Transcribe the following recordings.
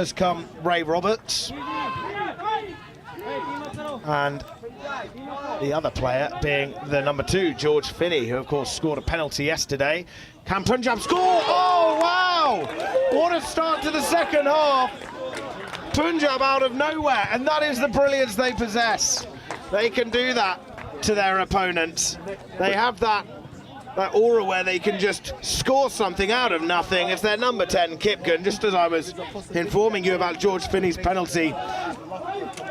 Has come Ray Roberts, and the other player being the number 2, George Finney, who of course scored a penalty yesterday. Can Punjab score? Oh wow! What a start to the second half. Punjab out of nowhere, and that is the brilliance they possess. They can do that to their opponents. They have that aura where they can just score something out of nothing. It's their number 10, Kipgen, just as I was informing you about George Finney's penalty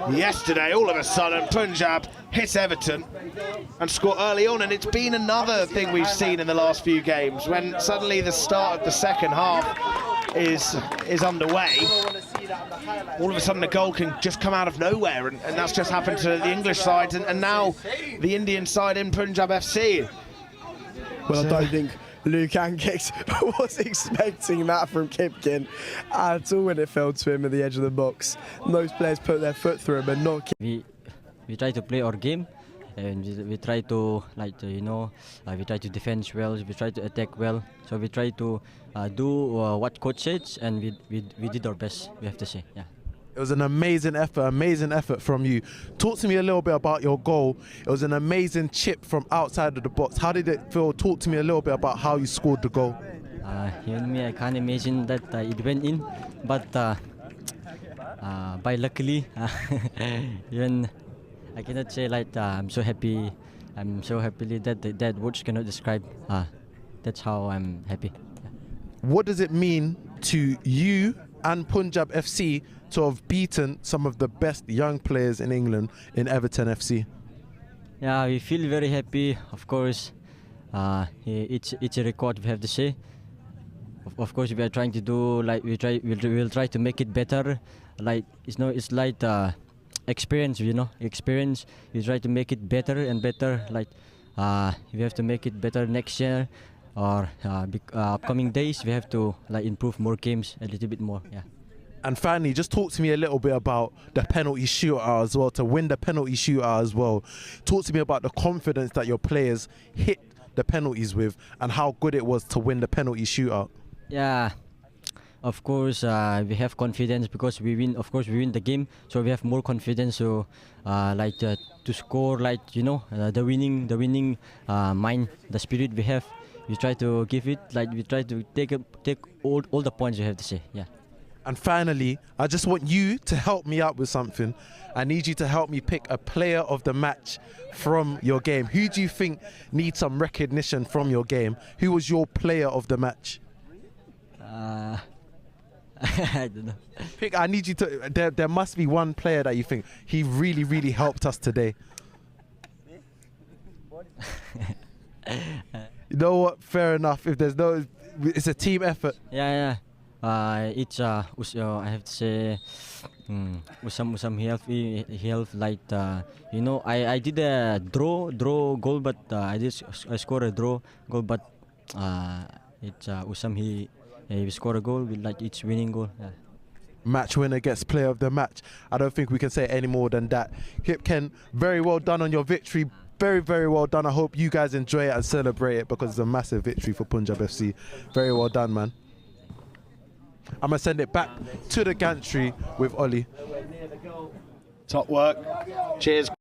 yesterday. All of a sudden, Punjab hit Everton and score early on, and it's been another thing we've seen in the last few games, when suddenly the start of the second half is underway. All of a sudden a goal can just come out of nowhere, and that's just happened to the English sides and now the Indian side in Punjab FC. Well, I don't think Luke Ankix was expecting that from Kipgen at all when it fell to him at the edge of the box. Most players put their foot through him, but not We try to play our game, and we try to, we try to defend well, we try to attack well. So we try to do what coach says, and we did our best, we have to say, yeah. It was an amazing effort from you. Talk to me a little bit about your goal. It was an amazing chip from outside of the box. How did it feel? Talk to me a little bit about how you scored the goal. Even me, I can't imagine that it went in, but by luckily, even I cannot say I'm so happy. I'm so happy that words cannot describe. That's how I'm happy. Yeah. What does it mean to you and Punjab FC to have beaten some of the best young players in England in Everton FC? Yeah, we feel very happy. Of course, it's a record, we have to say. Of course, we are trying to do we'll try to make it better. It's like experience, experience. We try to make it better and better. We have to make it better next year, or upcoming days. We have to improve more games a little bit more. Yeah. And finally, just talk to me a little bit about the penalty shootout as well, to win the penalty shootout as well. Talk to me about the confidence that your players hit the penalties with, and how good it was to win the penalty shootout. Yeah, of course we have confidence because we win. Of course we win the game, so we have more confidence. So to score, the winning mind, the spirit we have. We try to give it. We try to take all the points, you have to say. Yeah. And finally, I just want you to help me out with something. I need you to help me pick a player of the match from your game. Who do you think needs some recognition from your game? Who was your player of the match? I don't know. I need you to. There must be one player that you think he really, really helped us today. You know what? Fair enough. If there's no, it's a team effort. Yeah. It's I have to say, Usam he helped I did a draw goal, but I scored a draw goal, but it's Usam he scored a goal with it's winning goal. Yeah. Match winner gets player of the match. I don't think we can say any more than that. Kipgen, very well done on your victory. Very, very well done. I hope you guys enjoy it and celebrate it, because it's a massive victory for Punjab FC. Very well done, man. I'm going to send it back to the gantry with Ollie. Top work. Cheers.